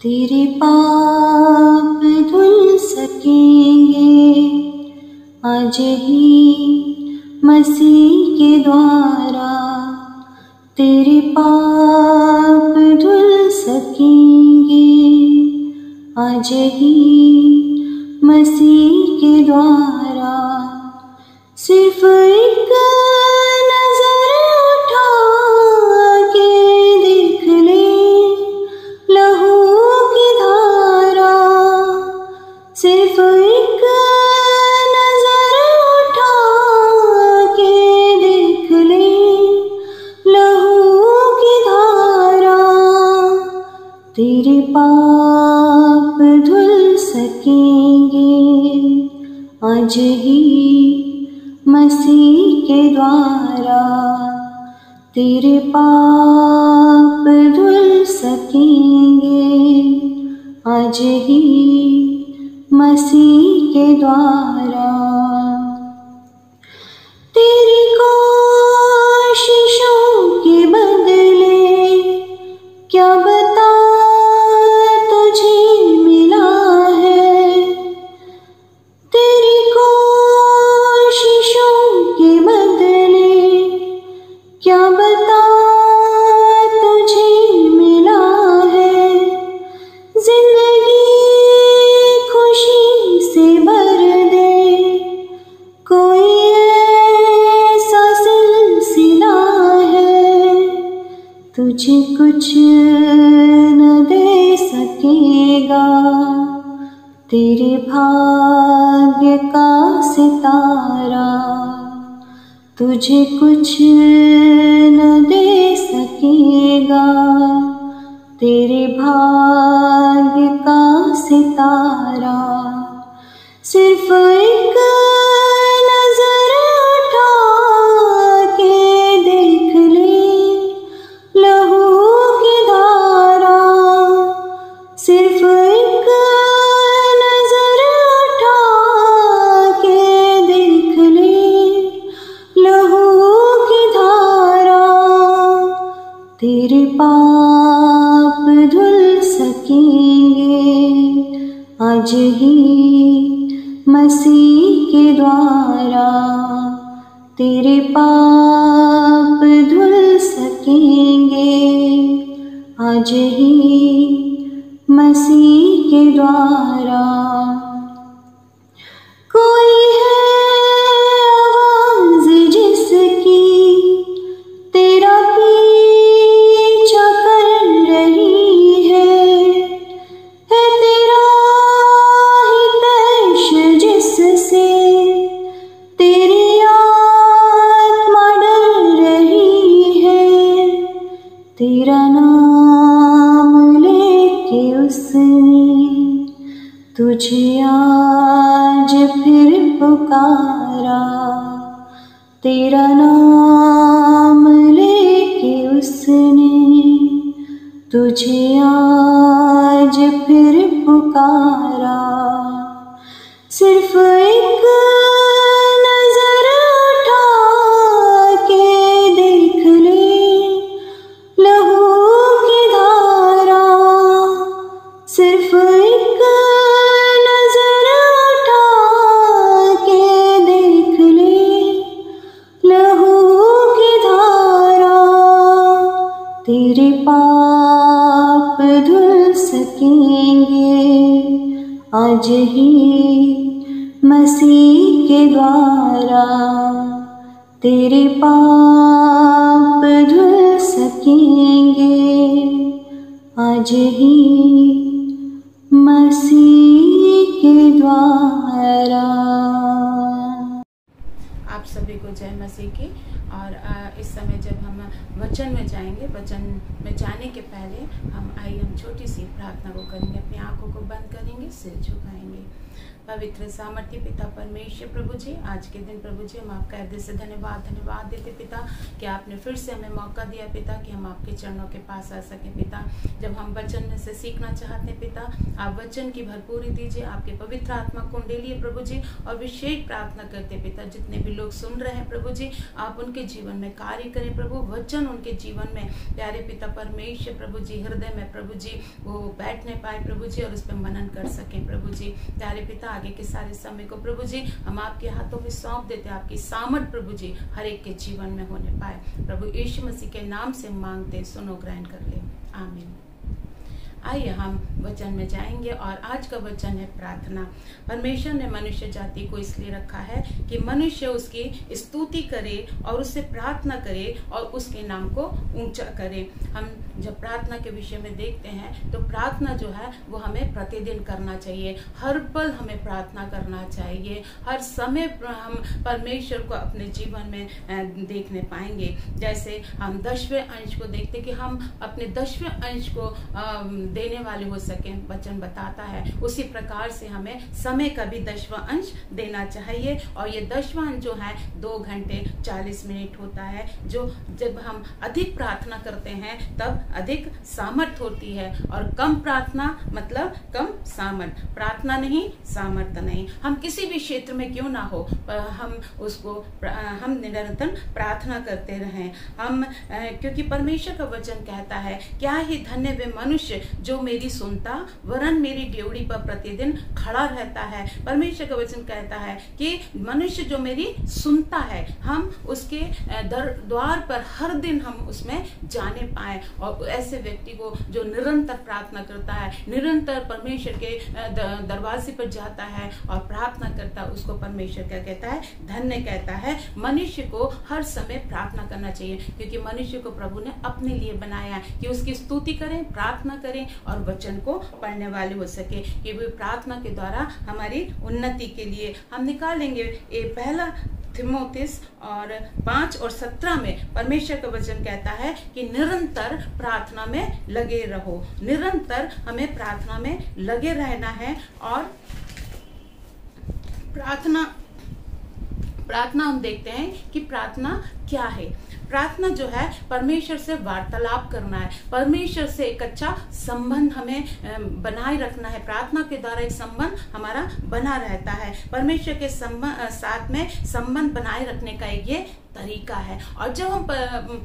तेरे पाप धुल सकेंगे आज ही मसीह के द्वारा। तेरे पाप धुल सकेंगे आज ही मसीह के द्वारा। सिर्फ एक नजर उठा के देख ले लहू की धारा। सिर्फ एक नजर उठा के देख ले लहू की धारा। तेरे पाप धुल सकेंगे आज ही मसीह के द्वारा। तेरे पाप धुल सकेंगे आज ही मसीह के द्वारा। तेरी कोशिशों के बदले क्या बता तुझे मिला है। तेरी कोशिशों के बदले क्या बता तुझे मिला है। जिंदगी खुशी से भर दे कोई ऐसा सिलसिला है। तुझे कुछ न दे सकेगा तेरे भाग्य का सितारा। तुझे कुछ न दे सकेगा तेरे भाग्य का सितारा। सिर्फ एक नजर उठा के देख ले लहू की धारा। सिर्फ एक नजर उठा के देख ले लहू की धारा। तेरे पाप धुल सकेंगे आज ही मसीह के द्वारा। तेरे पाप धुल सकेंगे आज ही मसीह के द्वारा। कोई है आवाज़ जिसकी तेरा पीछा कर रही है तेरा ही तैश जिससे तेरी आत्मा डर रही है। तेरा नाम लेके उसने तुझे आज फिर पुकारा। तेरा नाम लेके उसने तुझे आज फिर पुकारा। सिर्फ एक नजर उठा के देख ले लहू की धारा। सिर्फ एक नजर उठा के देख ले लहू की धारा। तेरे पाप धुल सकेंगे आज ही मसीह के द्वारा। तेरे पाप धुल सकेंगे आज ही मसीह के द्वारा। आप सभी को जय मसीह की। और इस समय जब हम वचन में जाएंगे, वचन में जाने के पहले हम छोटी सी प्रार्थना को करेंगे। अपनी आंखों को बंद करेंगे, सिर झुकाएंगे। पवित्र सामर्थ्य पिता परमेश्वर प्रभु जी, आज के दिन प्रभु जी हम आपका हृदय से धन्यवाद देते पिता कि आपने फिर से हमें मौका दिया पिता कि हम आपके चरणों के पास आ सकें पिता। जब हम वचन में से सीखना चाहते हैं पिता, आप वचन की भरपूरी दीजिए, आपके पवित्र आत्मा को ले लिए प्रभु जी। और विशेष प्रार्थना करते पिता, जितने भी लोग सुन रहे हैं प्रभु जी आप उनके जीवन में कार्य करें प्रभु। वचन उनके जीवन में प्यारे पिता परमेश्वर प्रभु जी हृदय में प्रभु जी वो बैठने पाए प्रभु जी, और उस पर मनन कर सकें प्रभु जी। प्यारे पिता आगे के सारे समय को प्रभु जी हम आपके हाथों में सौंप देते हैं। आपकी सामर्थ प्रभु जी हर एक के जीवन में होने पाए प्रभु यीशु मसीह के नाम से मांगते, सुनो, ग्रहण कर ले, आमीन। आइए हम वचन में जाएंगे और आज का वचन है प्रार्थना। परमेश्वर ने मनुष्य जाति को इसलिए रखा है कि मनुष्य उसकी स्तुति करे और उससे प्रार्थना करे और उसके नाम को ऊंचा करे। हम जब प्रार्थना के विषय में देखते हैं तो प्रार्थना जो है वो हमें प्रतिदिन करना चाहिए, हर पल हमें प्रार्थना करना चाहिए, हर समय हम परमेश्वर को अपने जीवन में देखने पाएंगे। जैसे हम 10वें अंश को देखते कि हम अपने 10वें अंश को देने वाले हो सके, वचन बताता है उसी प्रकार से हमें समय का भी 10वां अंश देना चाहिए। और ये 10वां अंश जो है 2 घंटे 40 मिनट होता है, जो जब हम अधिक प्रार्थना करते हैं तब अधिक सामर्थ होती है, और कम प्रार्थना मतलब कम सामर्थ। प्रार्थना नहीं सामर्थ नहीं। हम किसी भी क्षेत्र में क्यों ना हो हम निरंतर प्रार्थना करते रहें। हम क्योंकि परमेश्वर का वचन कहता है क्या ही धन्य वे मनुष्य जो मेरी सुनता वरन मेरी ड्योढ़ी पर प्रतिदिन खड़ा रहता है। परमेश्वर का वचन कहता है कि मनुष्य जो मेरी सुनता है, हम उसके द्वार पर हर दिन हम उसमें जाने पाए। और ऐसे व्यक्ति को जो निरंतर प्रार्थना करता है, निरंतर परमेश्वर के दरवाजे पर जाता है और प्रार्थना करता है, उसको परमेश्वर क्या कहता है? धन्य कहता है। मनुष्य को हर समय प्रार्थना करना चाहिए, क्योंकि मनुष्य को प्रभु ने अपने लिए बनाया कि उसकी स्तुति करें, प्रार्थना करें और वचन को पढ़ने वाले हो सके, कि वे प्रार्थना के द्वारा हमारी उन्नति के लिए हम निकालेंगे। ये पहला थिमोथियुस और 5 और 17 में परमेश्वर का वचन कहता है कि निरंतर प्रार्थना में लगे रहो। निरंतर हमें प्रार्थना में लगे रहना है। और प्रार्थना हम देखते हैं कि प्रार्थना क्या है। प्रार्थना जो है परमेश्वर से वार्तालाप करना है, परमेश्वर से एक अच्छा संबंध हमें बनाए रखना है। प्रार्थना के द्वारा एक संबंध हमारा बना रहता है। परमेश्वर के साथ में संबंध बनाए रखने का एक ये तरीका है। और जब हम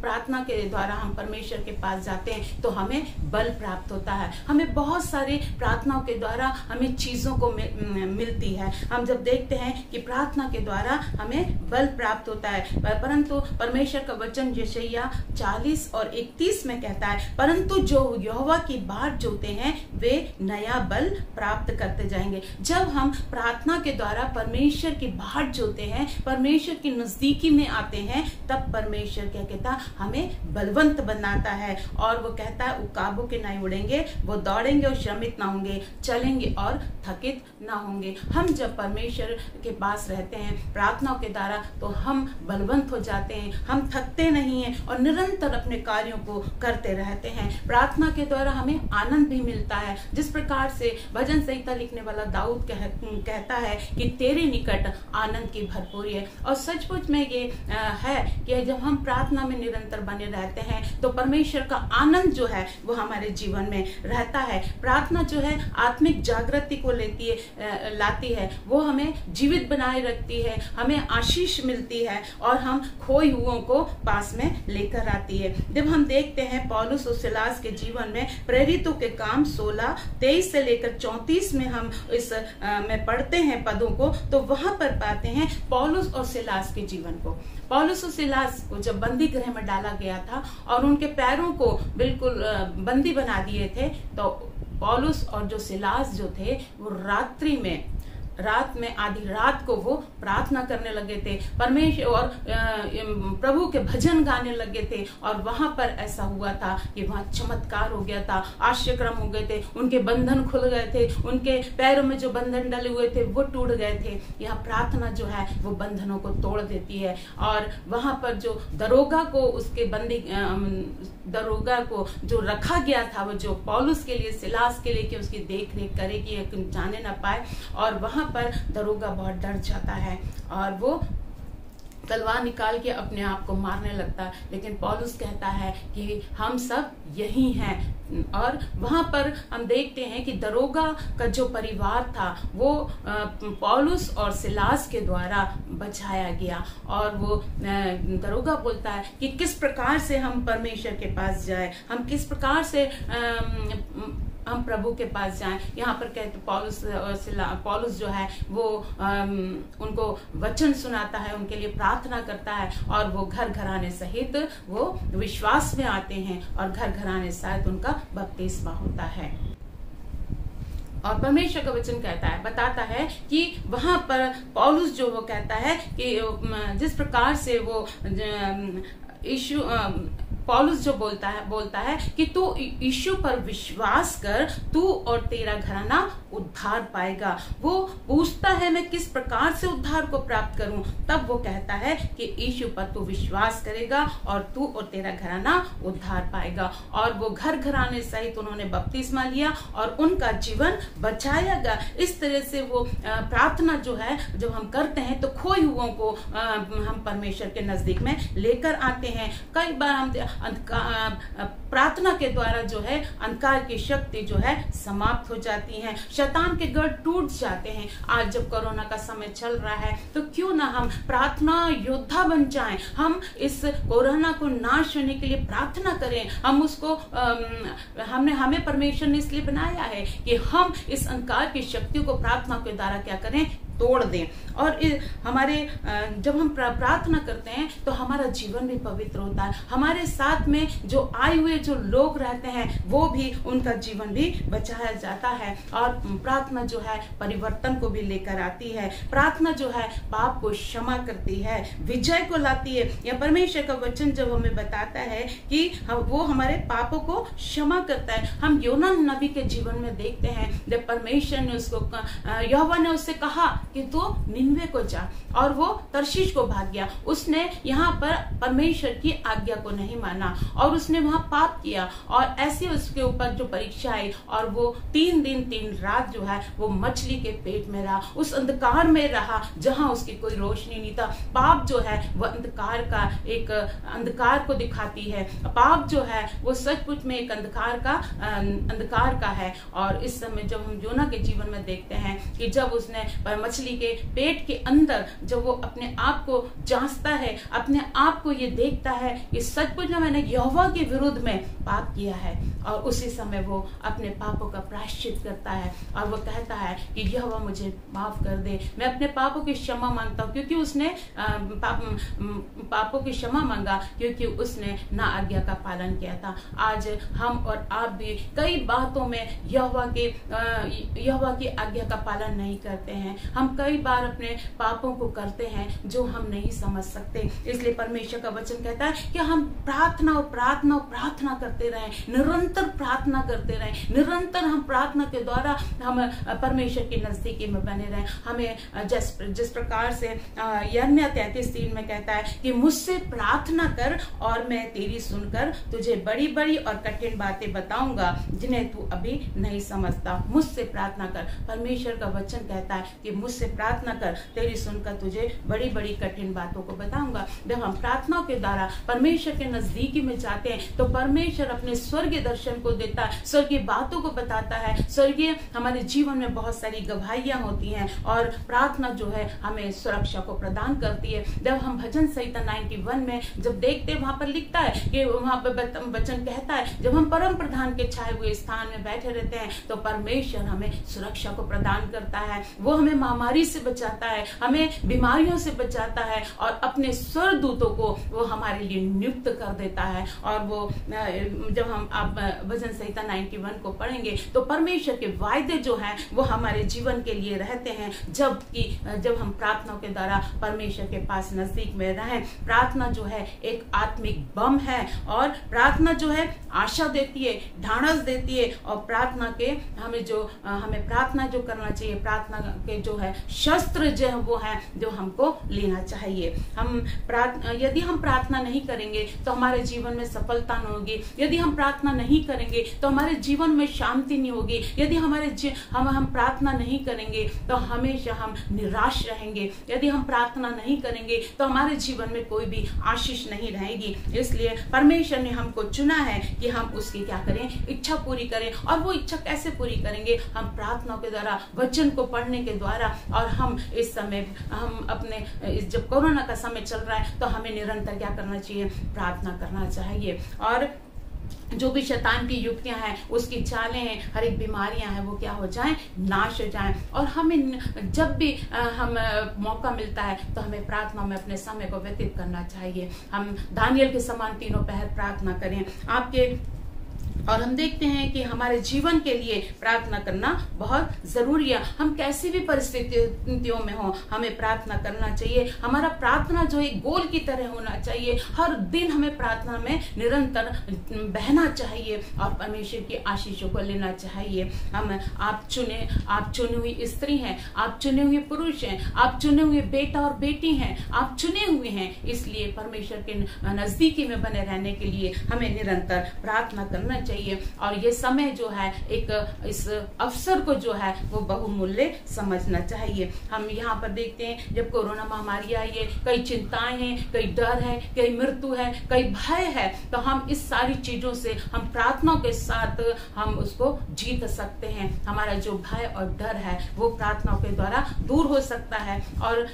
प्रार्थना के द्वारा हम परमेश्वर के पास जाते हैं तो हमें बल प्राप्त होता है। हमें बहुत सारी प्रार्थनाओं के द्वारा हमें चीजों को मिलती है। हम जब देखते हैं कि प्रार्थना के द्वारा हमें बल प्राप्त होता है, परंतु परमेश्वर का वचन यशायाह 40 और 31 में कहता है, परंतु जो यहोवा की बाट जोते हैं वे नया बल प्राप्त करते जाएंगे। जब हम प्रार्थना के द्वारा परमेश्वर की बाट जोते हैं, परमेश्वर की नजदीकी में आते हैं, तब परमेश्वर क्या कहता? हमें बलवंत बनाता है। और वो कहता है उकाबों के नहीं उड़ेंगे, वो दौड़ेंगे और श्रमित ना होंगे, चलेंगे और थकित ना होंगे। हम जब परमेश्वर के पास रहते हैं प्रार्थनाओं के द्वारा तो हम बलवंत हो जाते हैं, हम थकते नहीं हैं और निरंतर अपने कार्यों को करते रहते हैं। प्रार्थना के द्वारा हमें आनंद भी मिलता है। जिस प्रकार से भजन संहिता लिखने वाला दाऊद कहता है कि तेरे निकट आनंद की भरपूरी है। और सचमुच में ये है कि जब हम प्रार्थना में निरंतर बने रहते हैं तो परमेश्वर का आनंद जो है वो हमारे जीवन में रहता है। प्रार्थना जो है आत्मिक जागृति को लाती है, वो हमें जीवित बनाए रखती है, हमें आशीष मिलती है और हम खोए हुओं को पास में लेकर आती है। जब हम देखते हैं पौलुस और सिलास के जीवन में प्रेरितों के काम 16:23 से लेकर 34 में हम इस में पढ़ते हैं पदों को, तो वहां पर पाते हैं पौलुस और सिलास के जीवन को। पौलुस और सिलास को जब बंदी गृह में डाला गया था और उनके पैरों को बिल्कुल बंदी बना दिए थे, तो पौलुस और जो सिलास जो थे वो रात में आधी रात को वो प्रार्थना करने लगे थे, परमेश्वर और प्रभु के भजन गाने लगे थे। और वहां पर ऐसा हुआ था कि वहां चमत्कार हो गया था, आश्चर्यक्रम हो गए थे, उनके बंधन खुल गए थे, उनके पैरों में जो बंधन डले हुए थे वो टूट गए थे। यह प्रार्थना जो है वो बंधनों को तोड़ देती है। और वहां पर जो दरोगा को जो रखा गया था, वो जो पौलुस के लिए, सिलास के लिए कि उसकी देख रेख करे कि जाने ना पाए, और वहां पर दरोगा बहुत डर जाता है और वो तलवार निकाल के अपने आप को मारने लगता है। लेकिन पौलुस कहता है कि हम सब यही हैं। और वहां पर हम देखते हैं कि दरोगा का जो परिवार था वो पौलुस और सिलास के द्वारा बचाया गया। और वो दरोगा बोलता है कि किस प्रकार से हम परमेश्वर के पास जाए, हम किस प्रकार से हम प्रभु के पास जाएं। यहाँ पर कहते पौलुस जो है वो उनको वचन सुनाता है, उनके लिए प्रार्थना करता है, और वो घर घराने सहित वो विश्वास में आते हैं और घर घराने सहित उनका बपतिस्मा होता है। और परमेश्वर का वचन कहता है, बताता है कि वहां पर पौलुस जो वो कहता है कि जिस प्रकार से वो पौलुस जो बोलता है कि तू यीशु पर विश्वास कर, तू और तेरा घराना उद्धार पाएगा। वो पूछता है मैं किस प्रकार से उद्धार को प्राप्त करूं, तब वो कहता है कि यीशु पर तू विश्वास करेगा और तू और तेरा घराना उद्धार पाएगा। और वो घर घराने सहित उन्होंने बपतिस्मा लिया और उनका जीवन बचाया गया। इस तरह से वो प्रार्थना जो है जब हम करते हैं तो खोए हुओं को हम परमेश्वर के नजदीक में लेकर आते हैं। कई बार हम प्रार्थना के द्वारा जो है अंधकार की शक्ति जो है समाप्त हो जाती है, शैतान के गढ़ टूट जाते हैं। आज जब कोरोना का समय चल रहा है तो क्यों ना हम प्रार्थना योद्धा बन जाएं, हम इस कोरोना को नाश होने के लिए प्रार्थना करें। हम उसको हमें परमेश्वर ने इसलिए बनाया है कि हम इस अंधकार की शक्तियों को प्रार्थना के द्वारा क्या करें, तोड़ दें। और हमारे जब हम प्रार्थना करते हैं तो हमारा जीवन भी पवित्र होता है। हमारे साथ में जो आए हुए जो लोग रहते हैं वो भी, उनका जीवन भी बचाया जाता है। और प्रार्थना जो है परिवर्तन को भी लेकर आती है। प्रार्थना जो है पाप को क्षमा करती है, विजय को लाती है। यह परमेश्वर का वचन जब हमें बताता है कि वो हमारे पापों को क्षमा करता है। हम योना नबी के जीवन में देखते हैं जब परमेश्वर ने उसको, यहोवा ने उससे कहा कि तू निनवे को जा, और वो तर्शीश को भाग गया। उसने यहाँ पर परमेश्वर की आज्ञा को नहीं माना और उसने वहां पाप किया, और ऐसे उसके ऊपर जो परीक्षा आई, और वो 3 दिन 3 रात जो है वो मछली के पेट में रहा, उस अंधकार में रहा जहां उसकी कोई रोशनी नहीं था। पाप जो है वो अंधकार को दिखाती है। पाप जो है वो सचमुच में एक अंधकार का है। और इस समय जब हम योना के जीवन में देखते हैं कि जब उसने मछली के पेट के अंदर जब वो अपने आप को जांचता है, अपने आप को ये देखता है कि सचमुच में मैंने यहोवा के विरुद्ध में पाप किया है, और उसी समय वो अपने पापों का प्रायश्चित करता है और वो कहता है कि यहोवा मुझे माफ कर दे, मैं अपने पापों की क्षमा मांगता हूँ। क्योंकि उसने पापों की क्षमा मांगा, क्योंकि उसने ना आज्ञा का पालन किया था। आज हम और आप भी कई बातों में यहोवा की आज्ञा का पालन नहीं करते हैं। हम कई बार अपने पापों को करते हैं जो हम नहीं समझ सकते। इसलिए परमेश्वर का वचन कहता है कि हम प्रार्थना और प्रार्थना और प्रार्थना करते रहें, निरंतर प्रार्थना करते रहें, निरंतर हम प्रार्थना के द्वारा हम परमेश्वर की नजदीकी में बने रहें। हमें जिस प्रकार से यिर्मयाह 33:3 में कहता है कि मुझसे प्रार्थना कर और मैं तेरी सुनकर तुझे बड़ी बड़ी और कठिन बातें बताऊंगा जिन्हें तू अभी नहीं समझता। मुझसे प्रार्थना कर, परमेश्वर का वचन कहता है कि मुझसे प्रार्थना कर, तेरी सुनकर तुझे बड़ी बड़ी कठिन बातों को बताऊंगा। जब हम प्रार्थनाओं के द्वारा परमेश्वर के नजदीकी में जाते हैं तो परमेश्वर अपने स्वर्गीय दर्शन को देता है, स्वर्गीय बातों को बताता है। स्वर्गीय हमारे जीवन में बहुत सारी गवाहियां होती हैं, और प्रार्थना जो है हमें सुरक्षा को प्रदान करती है। जब हम भजन संहिता 91 में जब देखते, वहां पर लिखता है कि वहां पर वचन कहता है जब हम परम प्रधान के छाए हुए स्थान में बैठे रहते हैं तो परमेश्वर हमें सुरक्षा को प्रदान करता है। वो हमें महामारी से बचाता है, हमें बीमारियों से बचाता है, और अपने स्वर्गदूतों को वो हमारे लिए नियुक्त कर देता है। और वो जब हम आप भजन संहिता 91 को पढ़ेंगे तो परमेश्वर के वायदे जो हैं वो हमारे जीवन के लिए रहते हैं, जब हम प्रार्थना के द्वारा परमेश्वर के पास नजदीक में रहें। प्रार्थना जो है एक आत्मिक बम है, और प्रार्थना जो है आशा देती है, ढांढस देती है, और प्रार्थना के हमें प्रार्थना जो करना चाहिए, प्रार्थना के जो है शस्त्र जो है वो है जो हमको लेना चाहिए। यदि हम प्रार्थना नहीं करेंगे तो हमारे जीवन में सफलता नहीं होगी। यदि हम प्रार्थना नहीं नहीं करेंगे तो हमारे जीवन में शांति नहीं होगी। यदि हम प्रार्थना नहीं करेंगे तो हमेशा हम निराश रहेंगे। यदि हम प्रार्थना नहीं करेंगे तो हमारे जीवन में कोई भी आशीष नहीं रहेगी। इसलिए परमेश्वर ने हमको चुना है कि हम उसकी क्या करें, इच्छा पूरी करें। और वो इच्छा कैसे पूरी करेंगे? हम प्रार्थना के द्वारा, वचन को पढ़ने के द्वारा। और हम इस समय हम अपने जब कोरोना का समय चल रहा है तो हमें निरंतर क्या करना चाहिए? प्रार्थना करना चाहिए। और जो भी शैतान की युक्तियां हैं, उसकी चालें हैं, हर एक बीमारियां हैं, वो क्या हो जाएं? नाश हो जाएं। और हमें जब भी हम मौका मिलता है तो हमें प्रार्थना में अपने समय को व्यतीत करना चाहिए। हम दानियल के समान तीनों पहर प्रार्थना करें आपके। और हम देखते हैं कि हमारे जीवन के लिए प्रार्थना करना बहुत जरूरी है। हम कैसी भी परिस्थितियों में हो, हमें प्रार्थना करना चाहिए। हमारा प्रार्थना जो एक गोल की तरह होना चाहिए। हर दिन हमें प्रार्थना में निरंतर बहना चाहिए और परमेश्वर की आशीषों को लेना चाहिए। आप चुने हुई स्त्री हैं, आप चुने हुए पुरुष हैं, आप चुने हुए बेटा और बेटी हैं, आप चुने हुए हैं। इसलिए परमेश्वर के नजदीकी में बने रहने के लिए हमें निरंतर प्रार्थना करना चाहिए। और ये समय जो है, एक इस अवसर को जो है वो बहुमूल्य समझना चाहिए। हम यहाँ पर देखते हैं जब कोरोना महामारी आई है, कई चिंताएं हैं, कई डर है, कई मृत्यु है, कई भय है। तो हम इस सारी चीजों से हम प्रार्थना के साथ हम उसको जीत सकते हैं। हमारा जो भय और डर है वो प्रार्थना के द्वारा दूर हो सकता है। और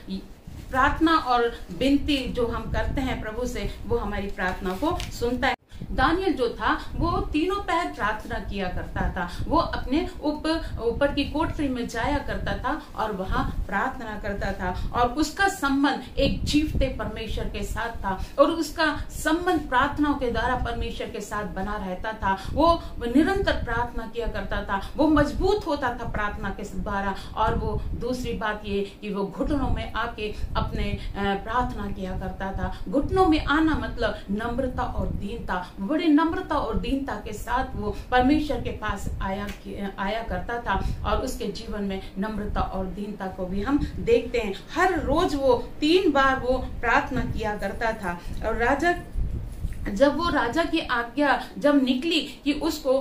प्रार्थना और विनती जो हम करते हैं प्रभु से, वो हमारी प्रार्थना को सुनता है। दानियल जो था वो तीनों पहर प्रार्थना किया करता था। वो अपने ऊपर की कोठरी में जाया करता था और वहां प्रार्थना करता था। और उसका संबंध एक जीवते परमेश्वर के साथ था और उसका संबंध प्रार्थनाओं के द्वारा परमेश्वर के साथ बना रहता था। वो निरंतर प्रार्थना किया करता था, वो मजबूत होता था प्रार्थना के द्वारा। और वो दूसरी बात ये कि वो घुटनों में आके अपने प्रार्थना किया करता था। घुटनों में आना मतलब नम्रता और दीनता। बड़ी नम्रता और दीनता के साथ वो परमेश्वर के पास आया करता था। और उसके जीवन में नम्रता और दीनता को भी हम देखते हैं। हर रोज वो 3 बार वो प्रार्थना किया करता था। और जब वो राजा की आज्ञा जब निकली कि उसको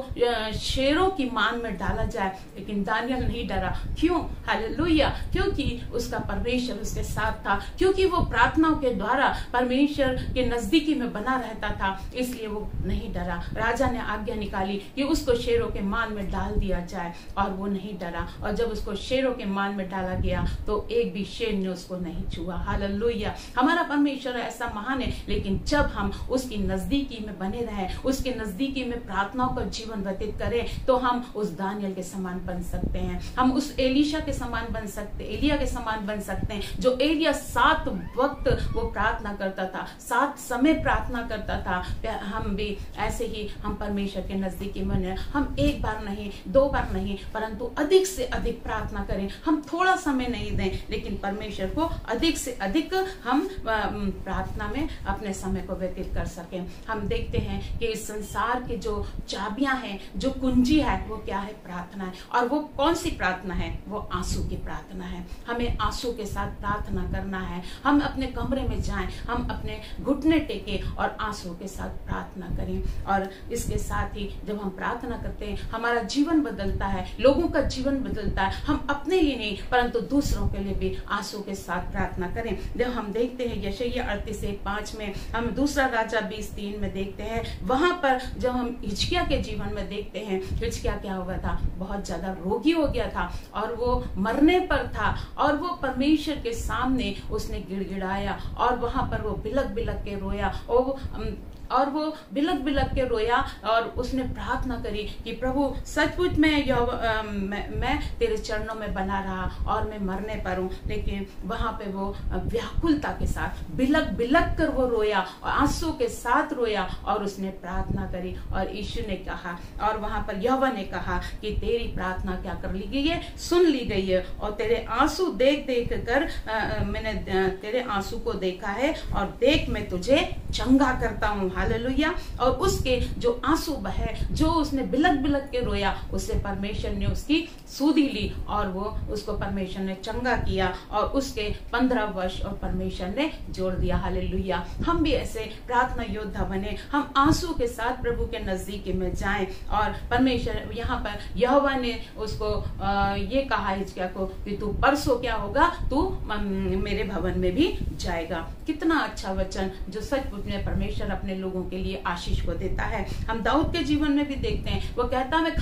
शेरों की मान में डाला जाए, लेकिन दानियल नहीं डरा। क्यों? हालेलुया! क्योंकि उसका परमेश्वर उसके साथ था, क्योंकि वो प्रार्थनाओं के द्वारा परमेश्वर के नजदीकी में बना रहता था, इसलिए वो नहीं डरा। राजा ने आज्ञा निकाली कि उसको शेरों के मान में डाल दिया जाए और वो नहीं डरा। और जब उसको शेरों के मान में डाला गया तो एक भी शेर ने उसको नहीं छुआ। हालेलुया! हमारा परमेश्वर ऐसा महान है, लेकिन जब हम उसकी नजदीकी में बने रहें, उसके नजदीकी में प्रार्थनाओं का जीवन व्यतीत करें, तो हम उस दानियल के समान बन सकते हैं। हम उस एलिशा के समान बन सकते, एलिया के समान बन सकते हैं। जो एलिया 7 वक्त वो प्रार्थना करता था, 7 समय प्रार्थना करता था। हम भी ऐसे ही हम परमेश्वर के नजदीकी बने। हम 1 बार नहीं, 2 बार नहीं, परंतु अधिक से अधिक प्रार्थना करें। हम थोड़ा समय नहीं दें, लेकिन परमेश्वर को अधिक से अधिक हम प्रार्थना में अपने समय को व्यतीत कर सकें। हम देखते हैं कि इस संसार के जो चाबियां हैं, जो कुंजी है, वो क्या है? प्रार्थना है। और वो कौन सी प्रार्थना है? वो आंसू की प्रार्थना है। हमें आंसू के साथ प्रार्थना करना है। हम अपने कमरे में जाएं, हम अपने घुटने टेके और आंसू के साथ प्रार्थना करें। और इसके साथ ही जब हम प्रार्थना करते हैं, हमारा जीवन बदलता है, लोगों का जीवन बदलता है। हम अपने लिए नहीं, परंतु दूसरों के लिए भी आंसू के साथ प्रार्थना करें। जब हम देखते हैं यशायाह 38:5 में, हम दूसरा राजा 20:3 में देखते हैं, वहां पर जब हम हिजकिय्याह के जीवन में देखते हैं, हिजकिय्याह क्या हो गया था? बहुत ज्यादा रोगी हो गया था और वो मरने पर था। और वो परमेश्वर के सामने उसने गिड़गिड़ाया और वहां पर वो बिलक बिलक के रोया और वो बिलक बिलक के रोया और उसने प्रार्थना करी कि प्रभु सचमुच मैं तेरे चरणों में बना रहा और मैं मरने पर हूँ। लेकिन वहां पे वो व्याकुलता के साथ बिलक बिलक कर वो रोया और आंसू के साथ रोया और उसने प्रार्थना करी। और यीशु ने कहा, और वहां पर यहोवा ने कहा कि तेरी प्रार्थना क्या कर ली गई है? सुन ली गई है। और तेरे आंसू देख देख कर मैंने तेरे आंसू को देखा है और देख मैं तुझे चंगा करता हूँ। हालेलुया। और उसके जो आंसू बहे, जो उसने बिलक बिलक के रोया, उससे परमेश्वर ने उसकी सूधी ली और वो उसको परमेश्वर ने चंगा किया और उसके 15 वर्ष और परमेश्वर ने जोड़ दिया। हालेलुया। हम भी ऐसे प्रार्थना योद्धा बने, हम आंसू के साथ प्रभु के नजदीकी में जाएं। और परमेश्वर यहाँ पर यहोवा ने उसको ये कहा हिजकिय्याह को कि तू परसों क्या होगा, तू मेरे भवन में भी जाएगा। कितना अच्छा वचन जो सचमुच में परमेश्वर अपने लोगों के लिए आशीष को देता है। हम दाऊद के जीवन में भी देखते हैं, वो कहता मैं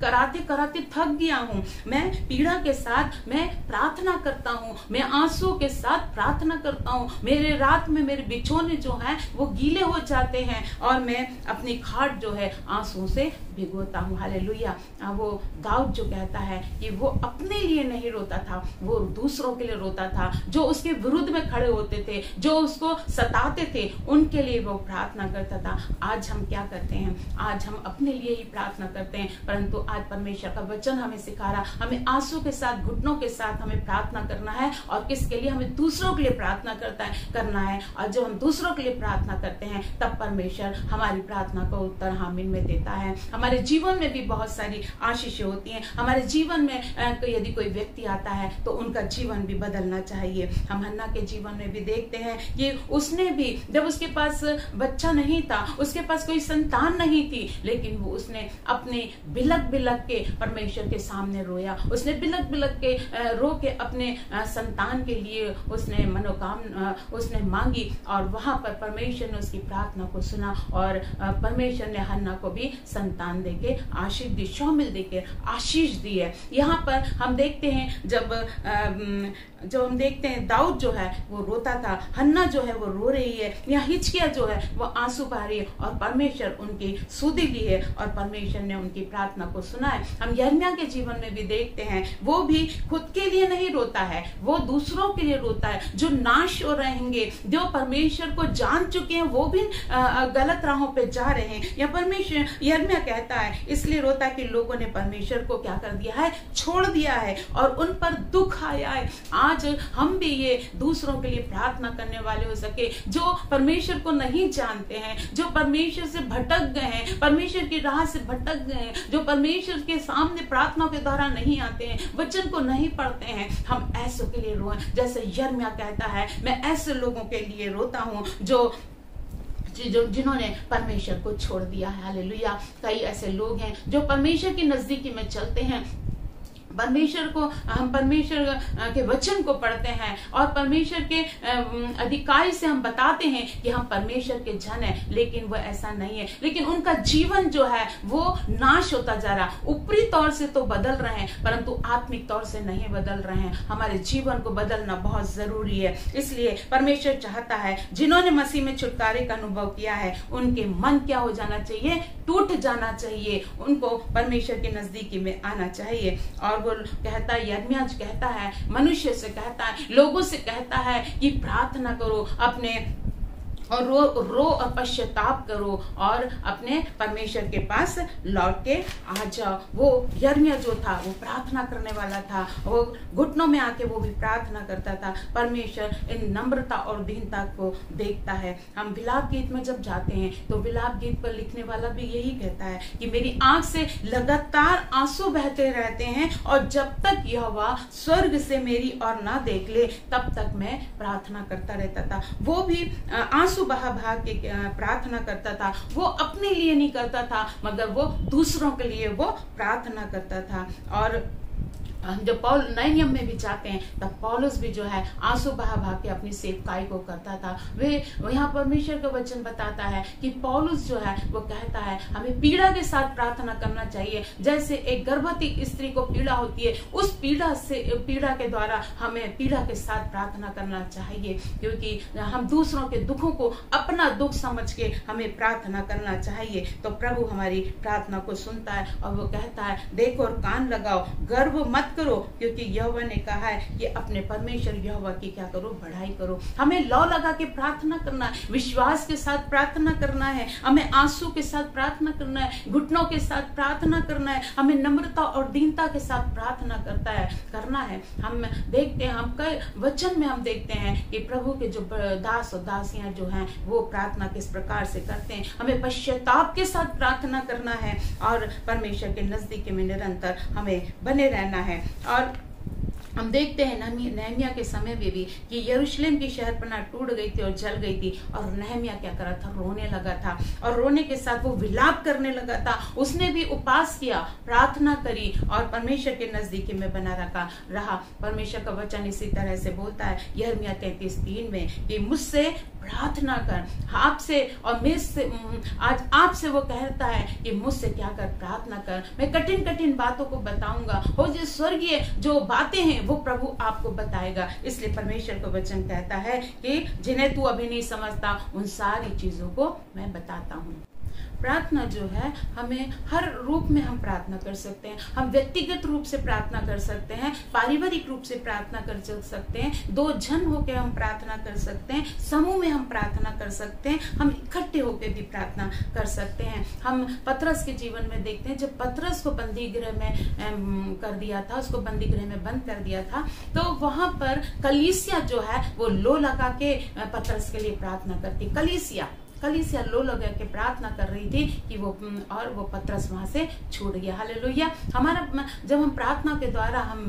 कराते कराते थक गया हूँ, मैं पीड़ा के साथ मैं प्रार्थना करता हूँ, मैं आंसू के साथ प्रार्थना करता हूँ, मेरे रात में मेरे बिछौने जो है वो गीले हो जाते हैं और मैं अपनी खाट जो है आंसू से भिगोता हूँ। हालेलुया। वो दाऊद जो कहता है कि वो अपने लिए नहीं रोता था, वो दूसरों के लिए रोता था, जो उसके विरुद्ध में खड़े होते थे, जो उसको सताते थे, उनके लिए वो प्रार्थना करता था। आज हम क्या करते हैं? आज हम अपने लिए ही प्रार्थना करते हैं, परंतु आज परमेश्वर का वचन हमें सिखा रहा, हमें आंसू के साथ, घुटनों के साथ हमें प्रार्थना करना है। और किसके लिए? हमें दूसरों के लिए प्रार्थना करना है। और जब हम दूसरों के लिए प्रार्थना करते हैं तब परमेश्वर हमारी प्रार्थना का उत्तर हामिन में देता है। हमारे जीवन में भी बहुत सारी आशीषें होती हैं। हमारे जीवन में यदि कोई व्यक्ति आता है तो उनका जीवन भी बदलना चाहिए। हम हन्ना के जीवन में भी देखते हैं कि उसने भी, जब उसके पास बच्चा नहीं था, उसके पास कोई संतान नहीं थी, लेकिन वो उसने अपने बिलक बिलक के परमेश्वर के सामने रोया। उसने बिलक बिलक के रो के अपने संतान के लिए उसने मनोकामना उसने मांगी और वहां पर परमेश्वर ने उसकी प्रार्थना को सुना और परमेश्वर ने हन्ना को भी संतान देके आशीष दी, शामिल देके आशीष दी है। यहाँ पर हम देखते हैं जब हम देखते हैं दाऊद जो है वो रोता था, हन्ना जो है वो रो रही है, यहाँ हिजकिय्याह जो है वो आंसू बहा रही है और परमेश्वर उनकी सुधि ली है और परमेश्वर ने उनकी प्रार्थना को सुना है। हम यिर्मयाह के जीवन में भी देखते हैं, वो भी खुद के लिए नहीं रोता है, वो दूसरों के लिए रोता है, जो नाश हो रहेंगे, जो परमेश्वर को जान चुके हैं, वो भी गलत राहों पे जा रहे हैं। या परमेश्वर यिर्मयाह कहता है इसलिए रोता है कि लोगों ने परमेश्वर को क्या कर दिया है, छोड़ दिया है और उन पर दुख आया है। आज हम भी ये दूसरों के लिए प्रार्थना करने वाले हो सके, जो परमेश्वर को नहीं जानते हैं, जो परमेश्वर से भटक गए हैं, परमेश्वर की राह से भटक गए हैं, जो परमेश्वर के सामने प्रार्थना के द्वारा नहीं आते हैं, वचन को नहीं पढ़ते हैं, हम ऐसों के लिए रोएं। जैसे यिर्मयाह कहता है मैं ऐसे लोगों के लिए रोता हूं जिन्होंने परमेश्वर को छोड़ दिया है। हालेलुया। कई ऐसे लोग हैं जो परमेश्वर की नजदीकी में चलते हैं, हम परमेश्वर के वचन को पढ़ते हैं और परमेश्वर के अधिकारी से हम बताते हैं कि हम परमेश्वर के जन हैं, लेकिन वो ऐसा नहीं है। लेकिन उनका जीवन जो है वो नाश होता जा रहा। ऊपरी तौर से तो बदल रहे हैं परंतु आत्मिक तौर से नहीं बदल रहे हैं। हमारे जीवन को बदलना बहुत जरूरी है। इसलिए परमेश्वर चाहता है जिन्होंने मसीह में छुटकारे का अनुभव किया है उनके मन क्या हो जाना चाहिए, टूट जाना चाहिए, उनको परमेश्वर के नजदीकी में आना चाहिए। और वो कहता है, यिर्मयाह कहता है, मनुष्य से कहता है, लोगों से कहता है कि प्रार्थना करो अपने और रो और पश्चाताप करो और अपने परमेश्वर के पास लौट के आ जाओ। वो यिर्मयाह जो था वो प्रार्थना करने वाला था, वो घुटनों में आके वो भी प्रार्थना करता था। परमेश्वर इन नम्रता और दीनता को देखता है। हम विलाप गीत में जब जाते हैं तो विलाप गीत पर लिखने वाला भी यही कहता है कि मेरी आंख से लगातार आंसू बहते रहते हैं और जब तक यहोवा स्वर्ग से मेरी ओर ना देख ले तब तक मैं प्रार्थना करता रहता था। वो भी आंसू बहा बहा के प्रार्थना करता था। वो अपने लिए नहीं करता था मगर वो दूसरों के लिए वो प्रार्थना करता था। और हम जब नए नियम में भी जाते हैं तब पौलुस भी जो है आंसू बहा बहा के अपनी सेवकाई को करता था। वे यहाँ परमेश्वर का वचन बताता है कि पौलुस जो है वो कहता है हमें पीड़ा के साथ प्रार्थना करना चाहिए। जैसे एक गर्भवती स्त्री को पीड़ा होती है, उस पीड़ा के द्वारा हमें पीड़ा के साथ प्रार्थना करना चाहिए, क्योंकि हम दूसरों के दुखों को अपना दुख समझ के हमें प्रार्थना करना चाहिए। तो प्रभु हमारी प्रार्थना को सुनता है और वो कहता है देखो और कान लगाओ, गर्व मत मत करो, क्योंकि यहोवा ने कहा है कि अपने परमेश्वर यहोवा की क्या करो, बढ़ाई करो। हमें लौ लगा के प्रार्थना करना है, विश्वास के साथ प्रार्थना करना है, हमें आंसू के साथ प्रार्थना करना है, घुटनों के साथ प्रार्थना करना है, हमें नम्रता और दीनता के साथ प्रार्थना करना है। हम देखते हैं, हम कई वचन में हम देखते हैं कि प्रभु के जो दास और दासियां जो हैं वो प्रार्थना किस प्रकार से करते हैं। हमें पश्चाताप के साथ प्रार्थना करना है और परमेश्वर के नजदीक में निरंतर हमें बने रहना है। और हम देखते हैं नहमिया के समय में भी कि यरूशलेम की शहरपनाह टूट गई थी और जल गई थी, और नहमिया क्या कर रहा था, रोने लगा था, और रोने के साथ वो विलाप करने लगा था। उसने भी उपास किया, प्रार्थना करी और परमेश्वर के नजदीकी में बना रहा। परमेश्वर का वचन इसी तरह से बोलता है यिर्मयाह 33:3 में कि मुझसे प्रार्थना कर, आपसे और मुझसे, आज आपसे वो कहता है कि मुझसे क्या कर, प्रार्थना कर, मैं कठिन कठिन बातों को बताऊंगा, हो जो स्वर्गीय जो बातें हैं वो प्रभु आपको बताएगा। इसलिए परमेश्वर का वचन कहता है कि जिन्हें तू अभी नहीं समझता उन सारी चीजों को मैं बताता हूँ। प्रार्थना जो है, हमें हर रूप में हम प्रार्थना कर सकते हैं। हम व्यक्तिगत रूप से प्रार्थना कर सकते हैं, पारिवारिक रूप से प्रार्थना कर सकते हैं, दो जन होकर हम प्रार्थना कर सकते हैं, समूह में हम प्रार्थना कर सकते हैं, हम इकट्ठे होकर भी प्रार्थना कर सकते हैं। हम पतरस के जीवन में देखते हैं, जब पतरस को बंदी गृह में कर दिया था, उसको बंदी गृह में बंद कर दिया था, तो वहां पर कलीसिया जो है वो लो लगा के पतरस के लिए प्रार्थना करती। कलीसिया लो लगा के प्रार्थना कर रही थी कि वो पतरस वहां से छूट गया। हालेलुया। हमारा जब हम प्रार्थना के द्वारा हम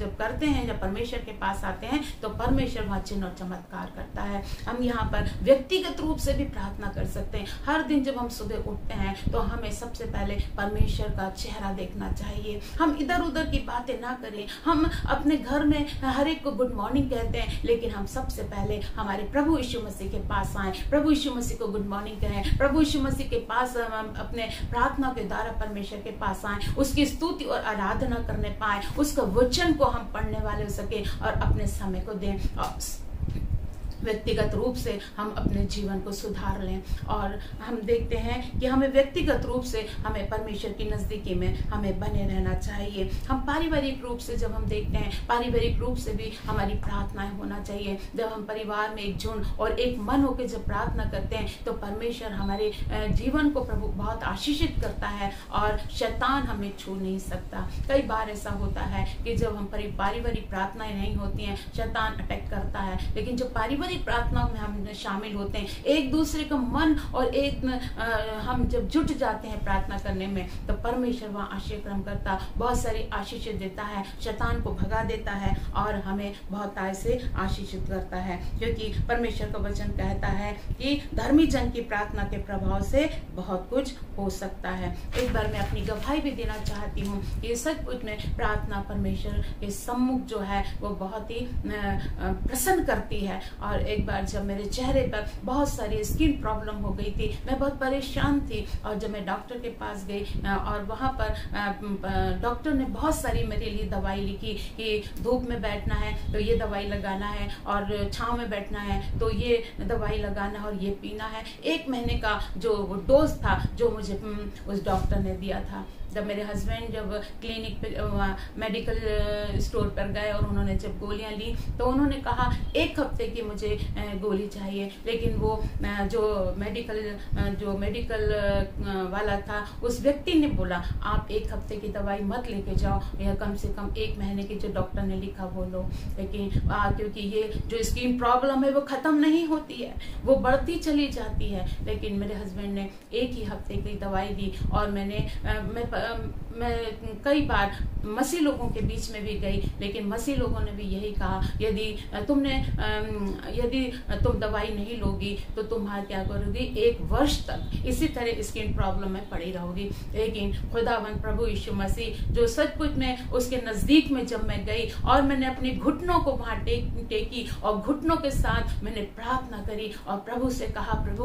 जब करते हैं, जब परमेश्वर के पास आते हैं, तो परमेश्वर वहां चिन्ह और चमत्कार करता है। हम यहाँ पर व्यक्तिगत रूप से भी प्रार्थना कर सकते हैं। हर दिन जब हम सुबह उठते हैं तो हमें सबसे पहले परमेश्वर का चेहरा देखना चाहिए। हम इधर उधर की बातें ना करें। हम अपने घर में हर एक को गुड मॉर्निंग कहते हैं, लेकिन हम सबसे पहले हमारे प्रभु यीशु मसीह के पास आए, प्रभु यीशु मसीह को गुड मॉर्निंग कहें, प्रभु यीशु मसीह के पास हम अपने प्रार्थना के द्वारा परमेश्वर के पास आए, उसकी स्तुति और आराधना करने पाए, उसका वचन को हम पढ़ने वाले हो सके और अपने समय को दें, और व्यक्तिगत रूप से हम अपने जीवन को सुधार लें। और हम देखते हैं कि हमें व्यक्तिगत रूप से हमें परमेश्वर की नजदीकी में हमें बने रहना चाहिए। हम पारिवारिक रूप से जब हम देखते हैं, पारिवारिक रूप से भी हमारी प्रार्थनाएं होना चाहिए। जब हम परिवार में एकजुट और एक मन होकर जब प्रार्थना करते हैं तो परमेश्वर हमारे जीवन को प्रभु बहुत आशीषित करता है और शैतान हमें छू नहीं सकता। कई बार ऐसा होता है कि जब हम पारिवारिक प्रार्थनाएं नहीं होती हैं, शैतान अटैक करता है, लेकिन जो पारिवारिक प्रार्थनाओं में हम शामिल होते हैं, एक दूसरे का मन और हम जब जुट जाते हैं प्रार्थना करने में, तो परमेश्वर वहाँ आशीर्वाद करता, बहुत सारी आशीषें देता है, शैतान को भगा देता है और हमें बहुत आय से आशीषित करता है। क्योंकि परमेश्वर का वचन कहता है कि धर्मी जन की प्रार्थना के प्रभाव से बहुत कुछ हो सकता है। एक बार मैं अपनी गवाही भी देना चाहती हूँ कि सचमुच में प्रार्थना परमेश्वर के सम्मुख जो है वो बहुत ही प्रसन्न करती है। और एक बार जब मेरे चेहरे पर बहुत सारी स्किन प्रॉब्लम हो गई थी, मैं बहुत परेशान थी, और जब मैं डॉक्टर के पास गई और वहाँ पर डॉक्टर ने बहुत सारी मेरे लिए दवाई लिखी कि धूप में बैठना है तो ये दवाई लगाना है, और छांव में बैठना है तो ये दवाई लगाना है, और ये पीना है। 1 महीने का जो डोज था जो मुझे उस डॉक्टर ने दिया था। जब मेरे हस्बैंड जब क्लिनिक पे मेडिकल स्टोर पर गए और उन्होंने जब गोलियां ली, तो उन्होंने कहा 1 हफ्ते की मुझे गोली चाहिए, लेकिन वो जो मेडिकल वाला था उस व्यक्ति ने बोला आप 1 हफ्ते की दवाई मत लेके जाओ, या कम से कम 1 महीने की जो डॉक्टर ने लिखा वो लो। लेकिन क्योंकि ये जो स्किन प्रॉब्लम है वो खत्म नहीं होती है, वो बढ़ती चली जाती है। लेकिन मेरे हस्बैंड ने 1 ही हफ्ते की दवाई दी, और मैं कई बार मसीह लोगों के बीच में भी गई, लेकिन मसीह लोगों ने भी यही कहा यदि तुम दवाई नहीं लोगी तो तुम्हारा क्या करोगी, 1 वर्ष तक इसी तरह स्किन प्रॉब्लम में पड़ी रहोगी। लेकिन खुदावंद प्रभु यीशु मसीह जो सचमुच में उसके नजदीक में जब मैं गई और मैंने अपने घुटनों को वहां टेकी और घुटनों के साथ मैंने प्रार्थना करी और प्रभु से कहा, प्रभु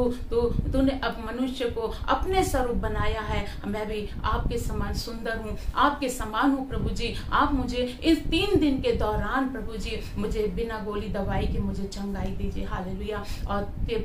तूने अब मनुष्य को अपने स्वरूप बनाया है, मैं भी आपके समान सुंदर सुंदर हूँ, आपके समान हूँ प्रभु जी। आप मुझे इस 3 दिन के दौरान प्रभु जी मुझे बिना गोली दवाई के मुझे चंगाई दीजिए। हालेलुया। और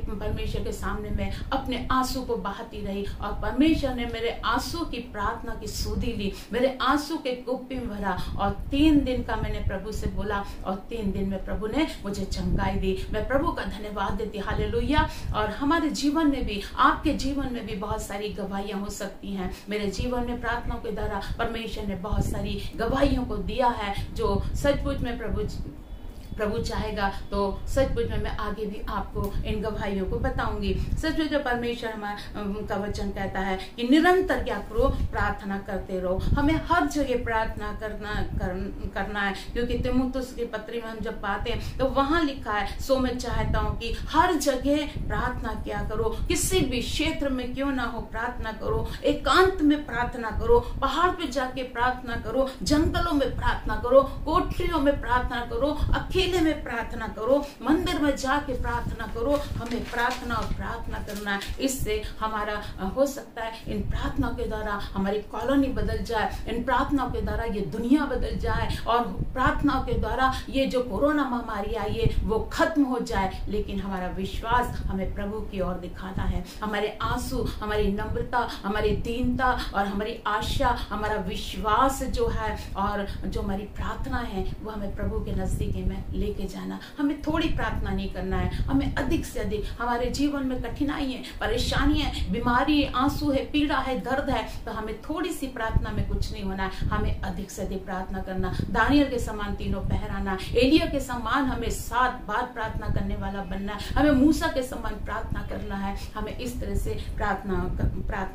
परमेश्वर के सामने मैं अपने आंसू को बहाती रही और परमेश्वर ने मेरे आंसू की प्रार्थना की सुधी ली, मेरे आंसू के कुप्पी में भरा और 3 दिन का मैंने प्रभु से बोला और 3 दिन में प्रभु ने मुझे चंगाई दी। मैं प्रभु का धन्यवाद देती। हालेलुया। और हमारे जीवन में भी, आपके जीवन में भी बहुत सारी गवाहियां हो सकती हैं। मेरे जीवन में प्रार्थनाओं के द्वारा परमेश्वर ने बहुत सारी गवाहियों को दिया है, जो सचमुच में प्रभु चाहेगा तो सचमुच में मैं आगे भी आपको इन गवाहियों को बताऊंगी। सचमुच में परमेश्वर हमारा वचन कहता है कि निरंतर क्या करो, प्रार्थना करते रहो। हमें हर जगह प्रार्थना करना है, क्योंकि तीमुथियुस की पत्री में हम जब पाते हैं तो वहां लिखा है, सो मैं चाहता हूं कि हर जगह प्रार्थना किया करो, किसी भी क्षेत्र में क्यों ना हो प्रार्थना करो, एकांत में प्रार्थना करो, पहाड़ पे जाके प्रार्थना करो, जंगलों में प्रार्थना करो, कोठरियों में प्रार्थना करो, अकेले में प्रार्थना करो, मंदिर में जाके प्रार्थना करो। हमें प्रार्थना और प्रार्थना करना है। इससे हमारा हो सकता है इन प्रार्थनाओं के द्वारा हमारी कॉलोनी बदल जाए, इन प्रार्थनाओं के द्वारा ये दुनिया बदल जाए और प्रार्थनाओं के द्वारा ये जो कोरोना महामारी आई है वो खत्म हो जाए। लेकिन हमारा विश्वास हमें प्रभु की ओर दिखाना है। हमारे आंसू, हमारी नम्रता, हमारी दीनता और हमारी आशा, हमारा विश्वास जो है और जो हमारी प्रार्थना है वो हमें प्रभु के नजदीक में लेके जाना। हमें थोड़ी प्रार्थना नहीं करना है, हमें अधिक से अधिक। हमारे जीवन में कठिनाई है, परेशानी है, बीमारी, आंसू है, पीड़ा है, दर्द है, तो हमें थोड़ी सी प्रार्थना में कुछ नहीं होना है। हमें अधिक से अधिक प्रार्थना करना, दानियल के समान तीनों पहराना, एलिया के समान हमें 7 बार प्रार्थना करने वाला बनना है, हमें मूसा के समान प्रार्थना करना है। हमें इस तरह से प्रार्थना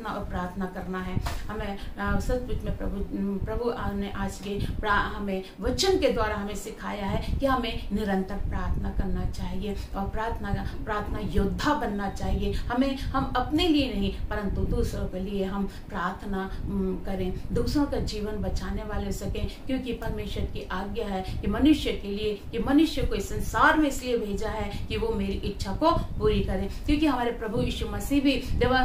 और प्रार्थना करना है। हमें सचमुच में प्रभु ने आज के हमें वचन के द्वारा हमें सिखाया है कि हमें निरंतर प्रार्थना करना चाहिए और प्रार्थना योद्धा बनना चाहिए। हम अपने लिए नहीं परंतु दूसरों के लिए हम प्रार्थना करें, दूसरों का जीवन बचाने वाले हो सकें, क्योंकि परमेश्वर की आज्ञा है कि मनुष्य के लिए, कि मनुष्य को इस संसार में इसलिए भेजा है कि वो मेरी इच्छा को पूरी करे। क्योंकि हमारे प्रभु यीशु मसीह भी, जब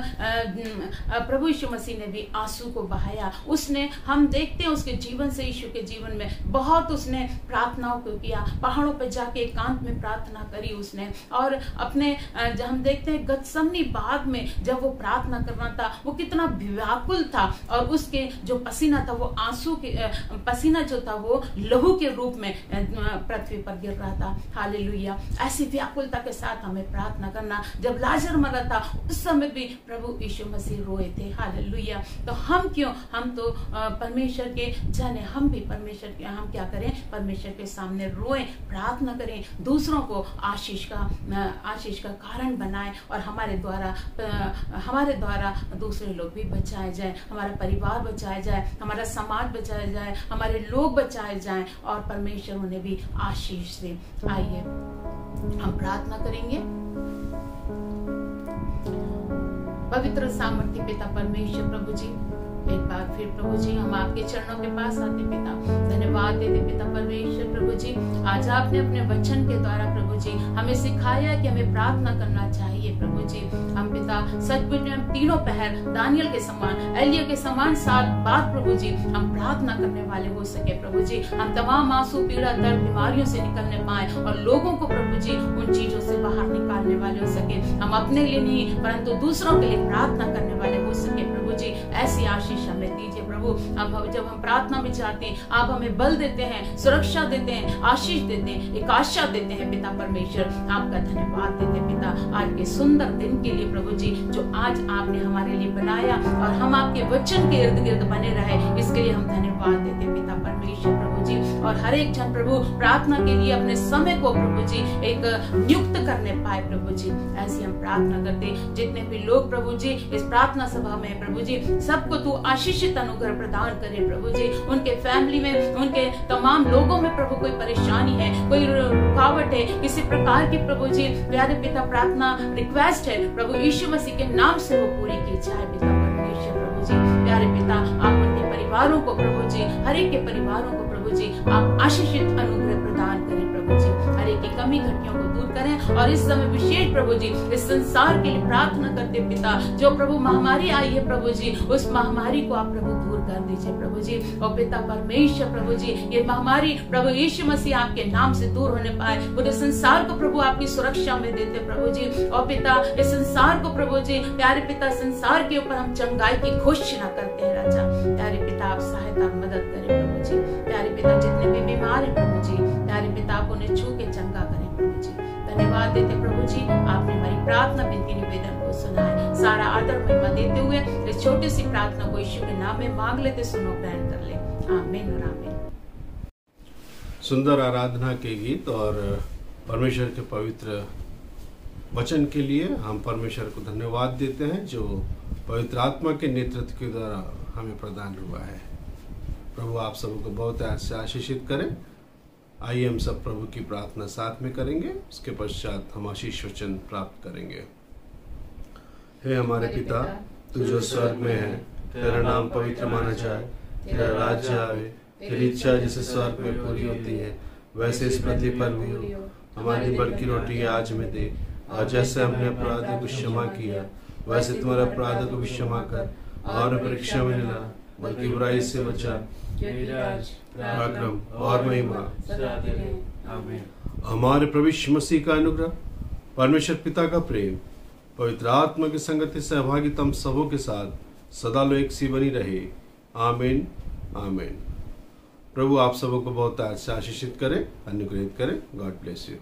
प्रभु यीशु मसीह ने भी आंसू को बहाया, उसने, हम देखते हैं उसके जीवन से, यीशु के जीवन में बहुत उसने प्रार्थनाओं को किया, पहाड़ों पर जाके एकांत में प्रार्थना करी उसने। और अपने हम देखते हैं गतसमनी बाग में जब वो प्रार्थना करना था, वो कितना व्याकुल था और उसके जो पसीना था वो आंसू के पसीना जो था वो लहू के रूप में पृथ्वी पर गिर रहा था। हालेलुया। ऐसी व्याकुलता के साथ हमें प्रार्थना करना। जब लाजर मरा था उस समय भी प्रभु यीशु मसीह रोए थे। हालेलुया। तो हम क्यों, हम तो परमेश्वर के जन, हम भी परमेश्वर के, हम क्या करें, परमेश्वर के सामने रोएं, प्रार्थना करें, दूसरों को आशीष का कारण बनाएं और हमारे द्वारा दूसरे लोग भी बचाए जाए, हमारा परिवार बचाया जाए, हमारा समाज बचाया जाए, हमारे लोग बचाए जाएं और परमेश्वर उन्हें भी आशीष दे। आइए हम प्रार्थना करेंगे। पवित्र सामर्थ्य पिता परमेश्वर प्रभु जी, एक बार फिर प्रभु जी हम आपके चरणों के पास आते पिता, धन्यवाद देते पिता परमेश्वर प्रभु जी। आज आपने अपने वचन के द्वारा प्रभु जी हमें सिखाया कि हमें प्रार्थना करना चाहिए प्रभु जी। हम पिता सचमुच में हम तीनों पहर दानियल के समान, एलिया के समान 7 बार प्रभु जी हम प्रार्थना करने वाले हो सके प्रभु जी। हम तमाम आंसू, पीड़ा, दर्द, बीमारियों से निकलने पाए और लोगों को प्रभु जी उन चीजों से बाहर निकालने वाले हो सके। हम अपने लिए नहीं परंतु दूसरों के लिए प्रार्थना करने वाले हो सके प्रभु जी। ऐसी आशीष हमें दीजिए प्रभु। अब जब हम प्रार्थना में जाते हैं आप हमें बल देते हैं, सुरक्षा देते हैं, आशीष देते हैं, एक आशा देते हैं पिता परमेश्वर। आपका धन्यवाद देते पिता आज के सुंदर दिन के लिए प्रभु जी, जो आज आपने हमारे लिए बनाया और हम आपके वचन के इर्द गिर्द बने रहे, इसके लिए हम धन्यवाद देते पिता परमेश्वर प्रभु जी। और हर एक जन प्रभु प्रार्थना के लिए अपने समय को प्रभु जी एक नियुक्त करने पाए प्रभु जी। ऐसी हम प्रार्थना करते, जितने भी लोग प्रभु जी इस प्रार्थना सभा में प्रभु जी, सबको तू आशीषित अनुग्रह प्रदान करे प्रभु जी। उनके फैमिली में, उनके तमाम लोगों में प्रभु कोई परेशानी है, कोई रुकावट है, किसी प्रकार की प्रभु जी प्यारे पिता प्रार्थना रिक्वेस्ट है प्रभु यीशु मसीह के नाम से वो पूरी की जाए पिता परमेश्वर प्रभु जी। प्यारे पिता आप उनके परिवारों को प्रभु जी, हर एक के परिवारों को प्रभु जी आप आशीषित अनुग्रह प्रदान करें प्रभु जी। तरह की कमी घटियों को दूर करें। और इस समय विशेष प्रभु जी इस संसार के लिए प्रार्थना करते पिता, जो प्रभु महामारी आई है प्रभु जी, उस महामारी को आप प्रभु दूर कर दीजिए प्रभु जी। और पिता परमेश्वर प्रभु जी, ये महामारी प्रभु यीशु मसीह आपके नाम से दूर होने पाए। पूरे संसार को प्रभु आपकी सुरक्षा में देते प्रभु जी। और पिता इस संसार को प्रभु जी, प्यारे पिता, संसार के ऊपर हम चंगाई की घोषणा करते हैं राजा। प्यारे पिता आप सहायता मदद करें प्रभु जी। प्यारे पिता जितने भी बीमार हैं प्रभु जी, प्यारे पिता आप उन्हें छू के चंगा करें प्रभु जी। धन्यवाद देते प्रभु जी, आपने हमारी प्रार्थना विनती निवेदन को सुना है। सारा आदर महिमा देते हुए इस छोटी सी प्रार्थना को यीशु के नाम में मांग लेते, सुनो ग्रहण कर ले। आमीन और आमीन। सुंदर आराधना के गीत और परमेश्वर के पवित्र वचन के लिए हम परमेश्वर को धन्यवाद देते हैं, जो पवित्र आत्मा के नेतृत्व के द्वारा हमें प्रदान हुआ है। प्रभु आप सबको बहुत ऐसे आशीषित करें। आइए हम सब प्रभु की प्रार्थना साथ में करेंगे, उसके पश्चात हम आशीष वचन प्राप्त करेंगे। हे हमारे पिता, तू जो स्वर्ग में है, तेरा नाम पवित्र माना जाए, तेरा राज्य आवे, तेरी इच्छा जैसे स्वर्ग में पूरी होती है वैसे इस पृथ्वी पर भी हो। हमारी भर की रोटी आज हमें दे, और जैसे हमने अपराधों को क्षमा किया वैसे तुम्हारे अपराधों को भी क्षमा कर, और परीक्षा में न ला बल्कि बुराई से बचा, पराक्रम और महिमा। हमारे प्रभु यीशु मसीह का अनुग्रह, परमेश्वर पिता का प्रेम, पवित्र आत्मा की संगति सहभागिता हम सबों के साथ सदा लो एक सी बनी रहे। आमीन आमीन। प्रभु आप सबों को बहुत आशीषित करे, अनुग्रहित करे। God bless you.